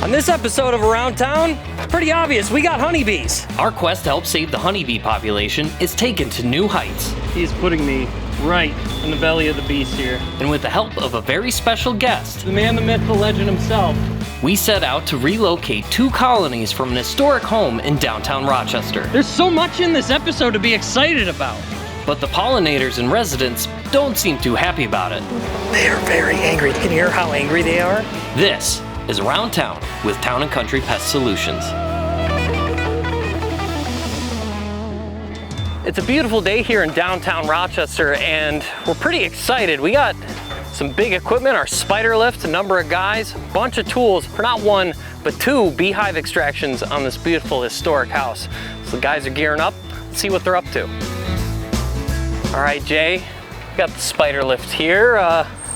On this episode of Around Town, pretty obvious, we got honeybees. Our quest to help save the honeybee population is taken to new heights. He's putting me right in the belly of the beast here. And with the help of a very special guest, The man, the myth, the legend himself. we set out to relocate 2 colonies from an historic home in downtown Rochester. There's so much in this episode to be excited about. But the pollinators and residents don't seem too happy about it. They are very angry. You can hear how angry they are. This is Around Town with Town & Country Pest Solutions. It's a beautiful day here in downtown Rochester, and we're pretty excited. We got some big equipment, our spider lift, a number of guys, a bunch of tools for not 1, but 2 beehive extractions on this beautiful historic house. So the guys are gearing up. Let's see what they're up to. All right, Jay, we got the spider lift here.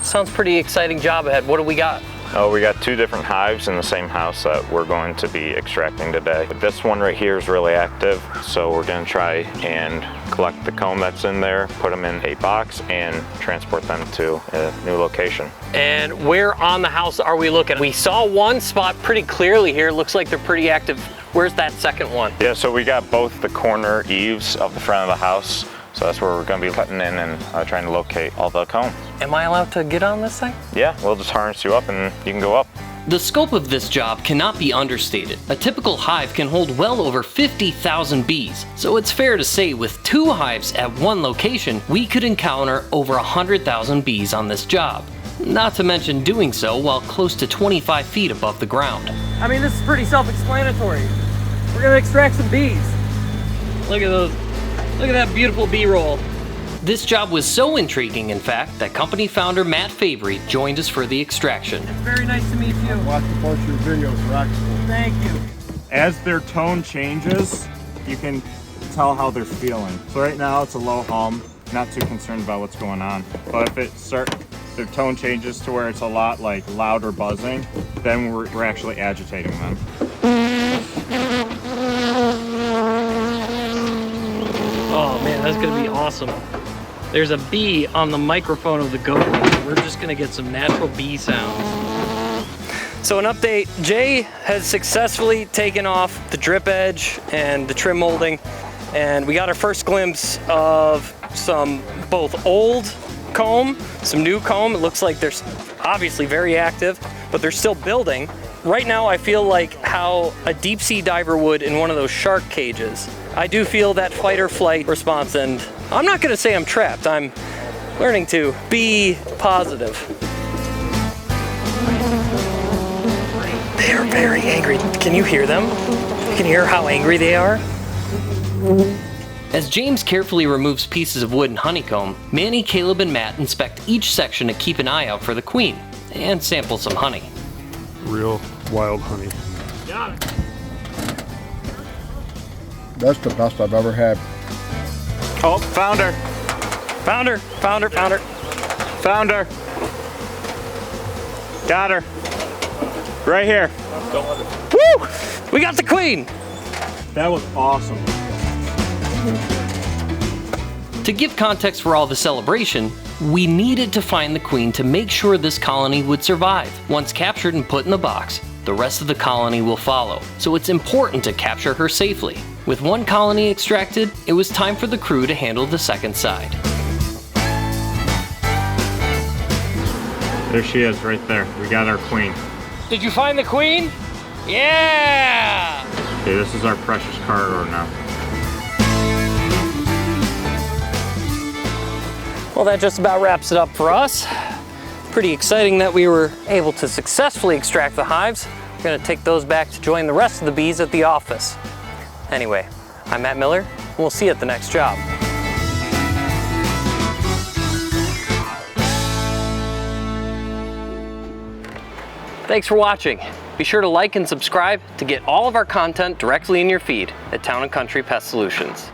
Sounds pretty exciting job ahead. What do we got? Oh, we got 2 different hives in the same house that we're going to be extracting today. But this one right here is really active, so we're going to try and collect the comb that's in there, put them in a box, and transport them to a new location. And where on the house are we looking? We saw one spot pretty clearly here. Looks like they're pretty active. Where's that second one? Yeah, so we got both the corner eaves of the front of the house. So that's where we're going to be cutting in and trying to locate all the combs. Am I allowed to get on this thing? Yeah, we'll just harness you up and you can go up. The scope of this job cannot be understated. A typical hive can hold well over 50,000 bees, so it's fair to say with 2 hives at one location, we could encounter over 100,000 bees on this job. Not to mention doing so while close to 25 feet above the ground. I mean, this is pretty self-explanatory. We're gonna extract some bees. Look at those. Look at that beautiful bee roll. This job was so intriguing, in fact, that company founder Matt Favory joined us for the extraction. It's very nice to meet you. Watch a bunch of your videos, Rex. Thank you. As their tone changes, you can tell how they're feeling. So right now it's a low hum, not too concerned about what's going on. But if their tone changes to where it's a lot like louder buzzing, then we're actually agitating them. Oh man, that's gonna be awesome. There's a bee on the microphone of the GoPro. We're just gonna get some natural bee sounds. So an update, Jay has successfully taken off the drip edge and the trim molding, and we got our first glimpse of some both old comb, some new comb. It looks like they're obviously very active, but they're still building. Right now I feel like how a deep sea diver would in one of those shark cages. I do feel that fight or flight response, and I'm not gonna say I'm trapped. I'm learning to be positive. They are very angry. Can you hear them? You can hear how angry they are? As James carefully removes pieces of wood and honeycomb, Manny, Caleb, and Matt inspect each section to keep an eye out for the queen and sample some honey. Real wild honey. Got it. That's the best I've ever had. Oh, found her. Found her, found her, found her. Found her. Got her. Right here. Woo! We got the queen! That was awesome. To give context for all the celebration, we needed to find the queen to make sure this colony would survive. Once captured and put in the box, the rest of the colony will follow, so it's important to capture her safely. With 1 colony extracted, it was time for the crew to handle the second side. There she is right there. We got our queen. Did you find the queen? Yeah! Okay, this is our precious cargo now. Well, that just about wraps it up for us. Pretty exciting that we were able to successfully extract the hives. We're gonna take those back to join the rest of the bees at the office. Anyway, I'm Matt Miller, and we'll see you at the next job. Thanks for watching. Be sure to like and subscribe to get all of our content directly in your feed at Town & Country Pest Solutions.